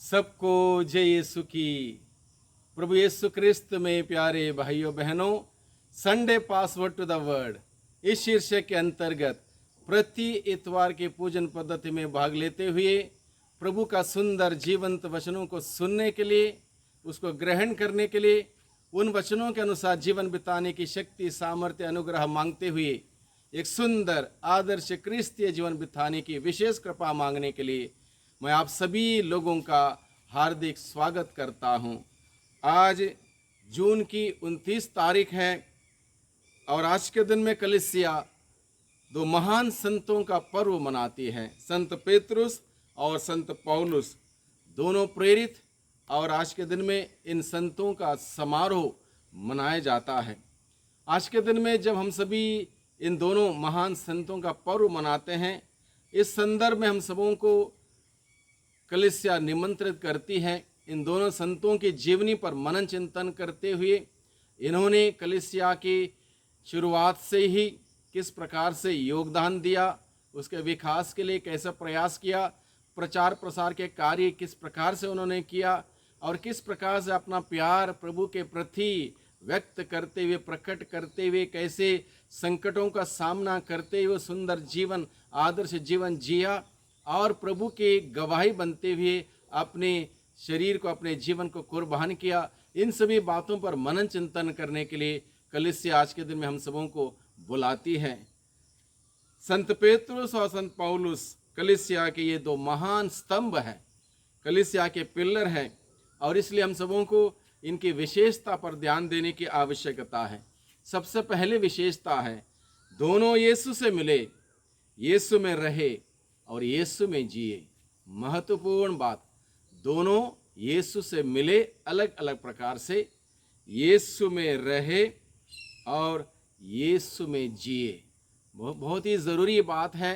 सबको जय यीशु की। प्रभु यीशु क्रिस्त में प्यारे भाइयों बहनों, Sunday password to the word इस शीर्षक के अंतर्गत प्रति इतवार की पूजन पद्धति में भाग लेते हुए प्रभु का सुंदर जीवंत वचनों को सुनने के लिए, उसको ग्रहण करने के लिए, उन वचनों के अनुसार जीवन बिताने की शक्ति, सामर्थ्य, अनुग्रह मांगते हुए एक सुंदर आदर्श क्रिस्तीय जीवन बिताने की विशेष कृपा मांगने के लिए मैं आप सभी लोगों का हार्दिक स्वागत करता हूं। आज जून की 29 तारीख है और आज के दिन में कलीसिया दो महान संतों का पर्व मनाती है। संत पेतरुस और संत पौलुस दोनों प्रेरित, और आज के दिन में इन संतों का समारोह मनाया जाता है। आज के दिन में जब हम सभी इन दोनों महान संतों का पर्व मनाते हैं, इस संदर्भ में हम सबों को कलीसिया निमंत्रित करती है इन दोनों संतों की जीवनी पर मनन चिंतन करते हुए इन्होंने कलीसिया की शुरुआत से ही किस प्रकार से योगदान दिया, उसके विकास के लिए कैसा प्रयास किया, प्रचार प्रसार के कार्य किस प्रकार से उन्होंने किया और किस प्रकार से अपना प्यार प्रभु के प्रति व्यक्त करते हुए, प्रकट करते हुए कैसे संकटों का सामना करते हुए सुंदर जीवन, आदर्श जीवन जिया और प्रभु की गवाही बनते हुए अपने शरीर को, अपने जीवन को कुर्बान किया। इन सभी बातों पर मनन चिंतन करने के लिए कलीसिया आज के दिन में हम सबों को बुलाती है। संत पेतरुस और संत पौलुस कलीसिया के ये दो महान स्तंभ हैं, कलीसिया के पिलर हैं, और इसलिए हम सबों को इनकी विशेषता पर ध्यान देने की आवश्यकता है। सबसे पहले विशेषता है, दोनों यीशु से मिले, यीशु में रहे और यीशु में जिए। महत्वपूर्ण बात, दोनों यीशु से मिले अलग अलग प्रकार से, यीशु में रहे और यीशु में जिए। बहुत ही ज़रूरी बात है।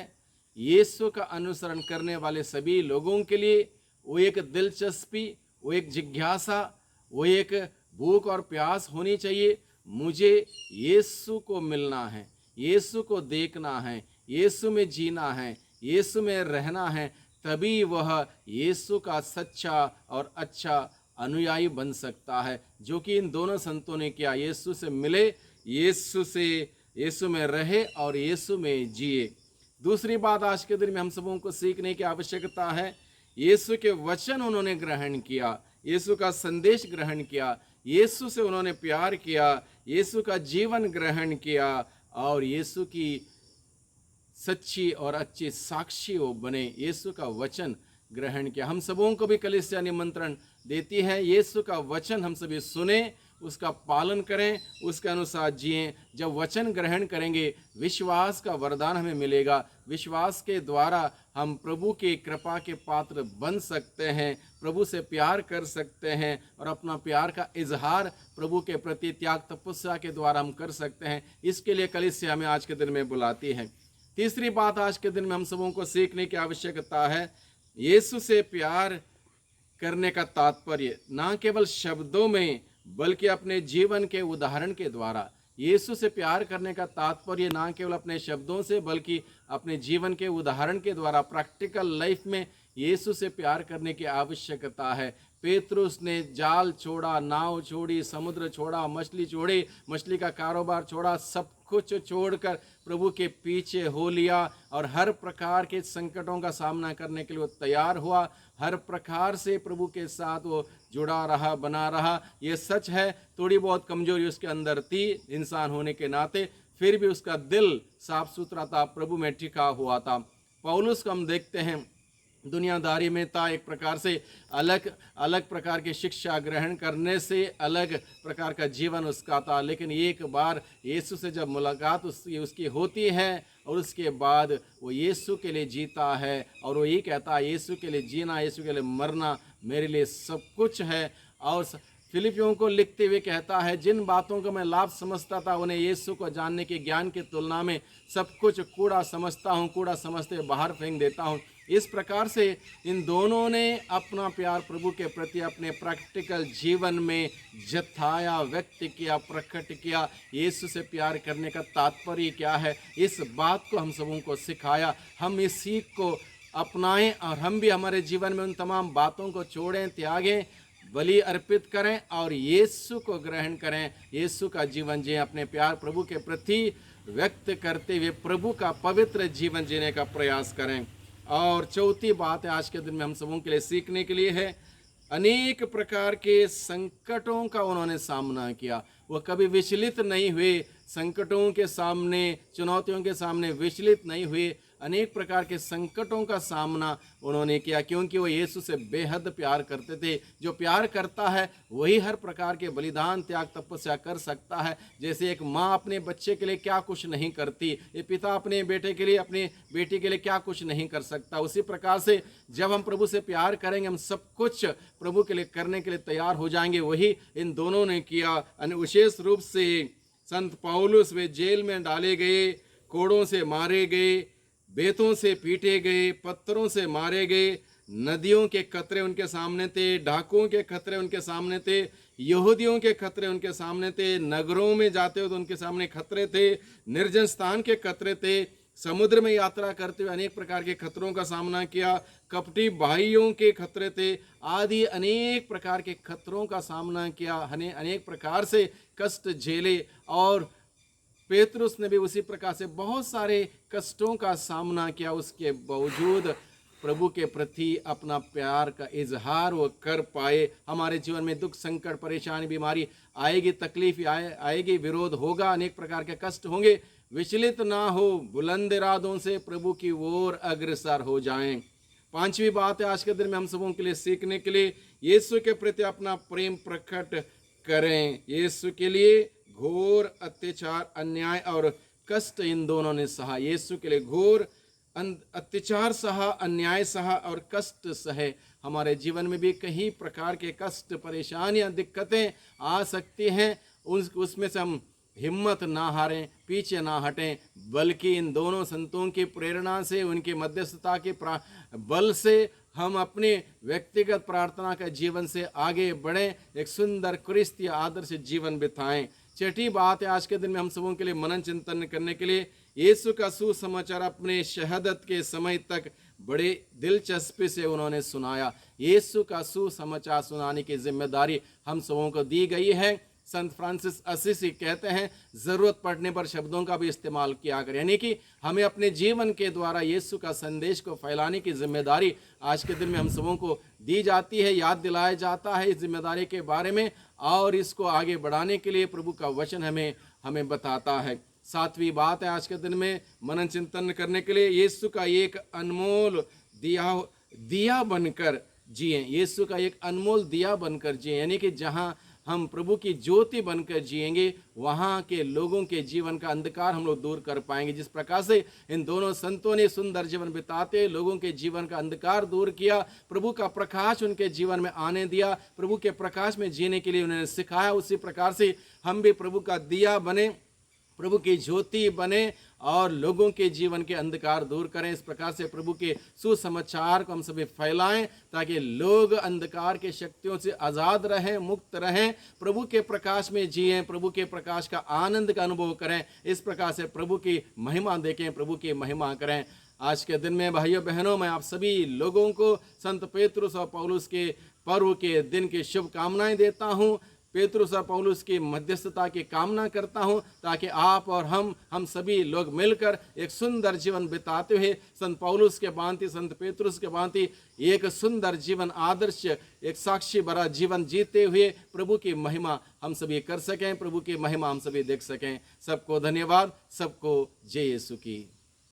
यीशु का अनुसरण करने वाले सभी लोगों के लिए वो एक दिलचस्पी, वो एक जिज्ञासा, वो एक भूख और प्यास होनी चाहिए। मुझे यीशु को मिलना है, यीशु को देखना है, यीशु में जीना है, यीशु में रहना है, तभी वह यीशु का सच्चा और अच्छा अनुयायी बन सकता है, जो कि इन दोनों संतों ने किया। यीशु से मिले, यीशु में रहे और यीशु में जिए। दूसरी बात आज के दिन में हम सबों को सीखने की आवश्यकता है, यीशु के वचन उन्होंने ग्रहण किया, यीशु का संदेश ग्रहण किया, यीशु से उन्होंने प्यार किया, यीशु का जीवन ग्रहण किया और यीशु की सच्ची और अच्छी साक्षी वो बने, यीशु का वचन ग्रहण किया। हम सबों को भी कलीसिया निमंत्रण देती है, यीशु का वचन हम सभी सुने, उसका पालन करें, उसके अनुसार जिएं। जब वचन ग्रहण करेंगे, विश्वास का वरदान हमें मिलेगा। विश्वास के द्वारा हम प्रभु की कृपा के पात्र बन सकते हैं, प्रभु से प्यार कर सकते हैं और अपना प्यार का इजहार प्रभु के प्रति त्याग तपस्या के द्वारा हम कर सकते हैं। इसके लिए कलीसिया में आज के दिन में बुलाती है। तीसरी बात आज के दिन में हम सबों को सीखने की आवश्यकता है, यीशु से प्यार करने का तात्पर्य ना केवल शब्दों में बल्कि अपने जीवन के उदाहरण के द्वारा। यीशु से प्यार करने का तात्पर्य ना केवल अपने शब्दों से बल्कि अपने जीवन के उदाहरण के द्वारा, प्रैक्टिकल लाइफ में यीशु से प्यार करने की आवश्यकता है। पेतरुस ने जाल छोड़ा, नाव छोड़ी, समुद्र छोड़ा, मछली छोड़ी, मछली का कारोबार छोड़ा, सब कुछ छोड़कर प्रभु के पीछे हो लिया और हर प्रकार के संकटों का सामना करने के लिए वो तैयार हुआ। हर प्रकार से प्रभु के साथ वो जुड़ा रहा, बना रहा। ये सच है, थोड़ी बहुत कमजोरी उसके अंदर थी इंसान होने के नाते, फिर भी उसका दिल साफ सुथरा था, प्रभु में टिका हुआ था। पौलुस को हम देखते हैं, दुनियादारी में था, एक प्रकार से अलग अलग प्रकार की शिक्षा ग्रहण करने से अलग प्रकार का जीवन उसका था, लेकिन एक बार यीशु से जब मुलाकात उसकी होती है और उसके बाद वो यीशु के लिए जीता है और वो ये कहता है, यीशु के लिए जीना, यीशु के लिए मरना मेरे लिए सब कुछ है। और फिलिपियों को लिखते हुए कहता है, जिन बातों को मैं लाभ समझता था उन्हें यीशु को जानने के ज्ञान की तुलना में सब कुछ कूड़ा समझता हूँ, कूड़ा समझते हुए बाहर फेंक देता हूँ। इस प्रकार से इन दोनों ने अपना प्यार प्रभु के प्रति अपने प्रैक्टिकल जीवन में जताया, व्यक्त किया, प्रकट किया। यीशु से प्यार करने का तात्पर्य क्या है, इस बात को हम सबों को सिखाया। हम इस सीख को अपनाएं और हम भी हमारे जीवन में उन तमाम बातों को छोड़ें, त्यागें, बलि अर्पित करें और यीशु को ग्रहण करें, यीशु का जीवन जिएं, अपने प्यार प्रभु के प्रति व्यक्त करते हुए प्रभु का पवित्र जीवन जीने का प्रयास करें। और चौथी बात है आज के दिन में हम सबों के लिए सीखने के लिए है, अनेक प्रकार के संकटों का उन्होंने सामना किया, वो कभी विचलित नहीं हुए, संकटों के सामने, चुनौतियों के सामने विचलित नहीं हुए, अनेक प्रकार के संकटों का सामना उन्होंने किया, क्योंकि वो यीशु से बेहद प्यार करते थे। जो प्यार करता है वही हर प्रकार के बलिदान, त्याग, तपस्या कर सकता है। जैसे एक माँ अपने बच्चे के लिए क्या कुछ नहीं करती, ये पिता अपने बेटे के लिए, अपनी बेटी के लिए क्या कुछ नहीं कर सकता, उसी प्रकार से जब हम प्रभु से प्यार करेंगे हम सब कुछ प्रभु के लिए करने के लिए तैयार हो जाएंगे। वही इन दोनों ने किया। विशेष रूप से संत पौलुस वे जेल में डाले गए, कोड़ों से मारे गए, बेतों से पीटे गए, पत्थरों से मारे गए, नदियों के खतरे उनके सामने थे, डाकुओं के खतरे उनके सामने थे, यहूदियों के खतरे उनके सामने थे, नगरों में जाते हुए तो उनके सामने खतरे थे, निर्जन स्थान के खतरे थे, समुद्र में यात्रा करते हुए अनेक प्रकार के खतरों का सामना किया, कपटी भाइयों के खतरे थे, आदि अनेक प्रकार के खतरों का सामना किया, अनेक प्रकार से कष्ट झेले। और पेतरुस ने भी उसी प्रकार से बहुत सारे कष्टों का सामना किया, उसके बावजूद प्रभु के प्रति अपना प्यार का इजहार वो कर पाए। हमारे जीवन में दुख, संकट, परेशानी, बीमारी आएगी, तकलीफ आएगी, विरोध होगा, अनेक प्रकार के कष्ट होंगे, विचलित ना हो, बुलंद इरादों से प्रभु की ओर अग्रसर हो जाएं। पांचवी बात है आज के दिन में हम सबों के लिए सीखने के लिए, यीशु के प्रति अपना प्रेम प्रकट करें। यीशु के लिए घोर अत्याचार, अन्याय और कष्ट इन दोनों ने सहा। यीशु के लिए घोर अत्याचार सहा, अन्याय सहा और कष्ट सहे। हमारे जीवन में भी कई प्रकार के कष्ट, परेशानियां, दिक्कतें आ सकती हैं, उसमें से हम हिम्मत ना हारें, पीछे ना हटें, बल्कि इन दोनों संतों की प्रेरणा से, उनकी मध्यस्थता के बल से हम अपने व्यक्तिगत प्रार्थना का जीवन से आगे बढ़ें, एक सुंदर क्रिस्तीय आदर्श जीवन बिताएं। छठी बात है आज के दिन में हम सबों के लिए मनन चिंतन करने के लिए, यीशु का सुसमाचार अपने शहादत के समय तक बड़े दिलचस्पी से उन्होंने सुनाया। यीशु का सुसमाचार सुनाने की जिम्मेदारी हम सबों को दी गई है। संत फ्रांसिस असीसी कहते हैं, ज़रूरत पड़ने पर शब्दों का भी इस्तेमाल किया करें, यानी कि हमें अपने जीवन के द्वारा यीशु का संदेश को फैलाने की जिम्मेदारी आज के दिन में हम सबों को दी जाती है, याद दिलाया जाता है इस जिम्मेदारी के बारे में, और इसको आगे बढ़ाने के लिए प्रभु का वचन हमें बताता है। सातवीं बात है आज के दिन में मनन चिंतन करने के लिए, यीशु का एक अनमोल दिया बनकर जिए। यीशु का एक अनमोल दिया बनकर जिए, यानी कि जहाँ हम प्रभु की ज्योति बनकर जिएंगे, वहाँ के लोगों के जीवन का अंधकार हम लोग दूर कर पाएंगे। जिस प्रकार से इन दोनों संतों ने सुंदर जीवन बिताते लोगों के जीवन का अंधकार दूर किया, प्रभु का प्रकाश उनके जीवन में आने दिया, प्रभु के प्रकाश में जीने के लिए उन्होंने सिखाया, उसी प्रकार से हम भी प्रभु का दिया बने, प्रभु की ज्योति बने और लोगों के जीवन के अंधकार दूर करें। इस प्रकार से प्रभु के सुसमाचार को हम सभी फैलाएं, ताकि लोग अंधकार के शक्तियों से आज़ाद रहें, मुक्त रहें, प्रभु के प्रकाश में जिएं, प्रभु के प्रकाश का आनंद का अनुभव करें। इस प्रकार से प्रभु की महिमा देखें, प्रभु की महिमा करें। आज के दिन में भाइयों बहनों, मैं आप सभी लोगों को संत पेतरुस और पौलुस के पर्व के दिन की शुभकामनाएं देता हूँ। पेतरुस और पौलुस की मध्यस्थता की कामना करता हूं, ताकि आप और हम सभी लोग मिलकर एक सुंदर जीवन बिताते हुए संत पौलुस के भांति, संत पेतरुस के भांति एक सुंदर जीवन आदर्श, एक साक्षी भरा जीवन जीते हुए प्रभु की महिमा हम सभी कर सकें, प्रभु की महिमा हम सभी देख सकें। सबको धन्यवाद, सबको जय यीशु की।